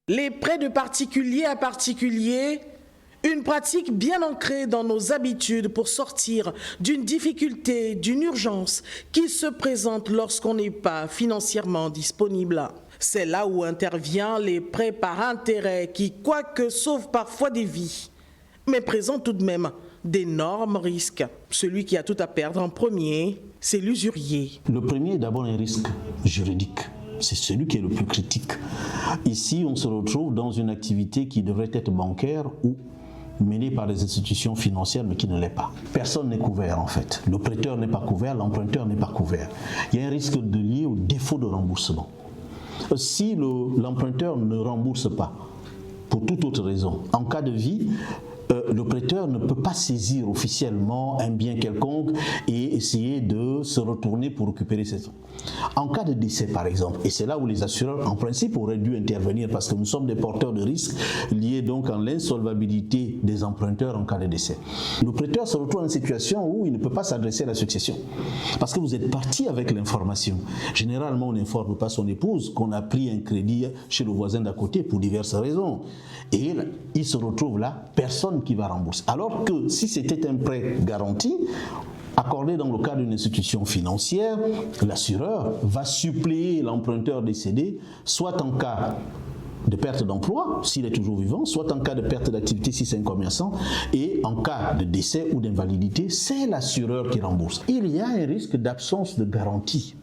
Les prêts de particulier à particulier, une pratique bien ancrée dans nos habitudes pour sortir d'une difficulté, d'une urgence qui se présente lorsqu'on n'est pas financièrement disponible. C'est là où interviennent les prêts par intérêt qui, quoique sauvent parfois des vies, mais présentent tout de même d'énormes risques. Celui qui a tout à perdre en premier, c'est l'usurier. Le premier est d'abord un risque juridique. C'est celui qui est le plus critique. Ici, on se retrouve dans une activité qui devrait être bancaire ou menée par des institutions financières, mais qui ne l'est pas. Personne n'est couvert en fait. Le prêteur n'est pas couvert, l'emprunteur n'est pas couvert. Il y a un risque lié au défaut de remboursement. Si l'emprunteur ne rembourse pas, pour toute autre raison, en cas de vie, le prêteur ne peut pas saisir officiellement un bien quelconque et essayer de se retourner pour récupérer ses fonds. En cas de décès par exemple, et c'est là où les assureurs en principe auraient dû intervenir parce que nous sommes des porteurs de risques liés donc à l'insolvabilité des emprunteurs en cas de décès. Le prêteur se retrouve dans une situation où il ne peut pas s'adresser à la succession parce que vous êtes parti avec l'information. Généralement on n'informe pas son épouse qu'on a pris un crédit chez le voisin d'à côté pour diverses raisons et il se retrouve là, personne qui va rembourser. Alors que si c'était un prêt garanti, accordé dans le cadre d'une institution financière, l'assureur va suppléer l'emprunteur décédé, soit en cas de perte d'emploi, s'il est toujours vivant, soit en cas de perte d'activité si c'est un commerçant, et en cas de décès ou d'invalidité, c'est l'assureur qui rembourse. Il y a un risque d'absence de garantie.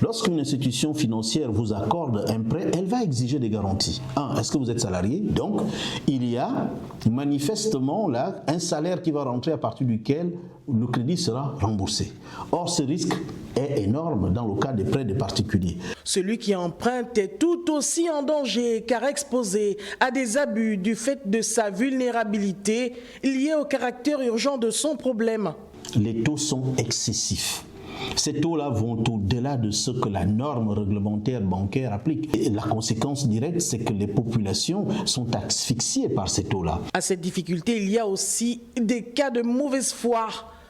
Lorsqu'une institution financière vous accorde un prêt, elle va exiger des garanties. Est-ce que vous êtes salarié? Donc, il y a manifestement là un salaire qui va rentrer à partir duquel le crédit sera remboursé. Or, ce risque est énorme dans le cas des prêts des particuliers. Celui qui emprunte est tout aussi en danger car exposé à des abus du fait de sa vulnérabilité liée au caractère urgent de son problème. Les taux sont excessifs. Ces taux-là vont au-delà de ce que la norme réglementaire bancaire applique. Et la conséquence directe, c'est que les populations sont asphyxiées par ces taux-là. À cette difficulté, il y a aussi des cas de mauvaise foi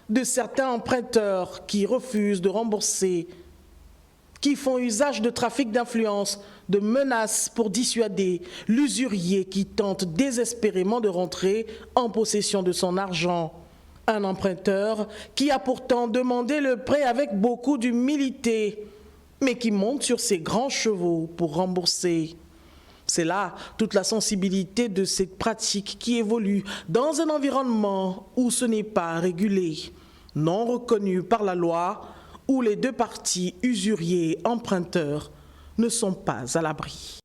de certains emprunteurs qui refusent de rembourser, qui font usage de trafic d'influence, de menaces pour dissuader l'usurier qui tente désespérément de rentrer en possession de son argent. Un emprunteur qui a pourtant demandé le prêt avec beaucoup d'humilité, mais qui monte sur ses grands chevaux pour rembourser. C'est là toute la sensibilité de cette pratique qui évolue dans un environnement où ce n'est pas régulé, non reconnu par la loi, où les deux parties, usuriers et emprunteurs, ne sont pas à l'abri.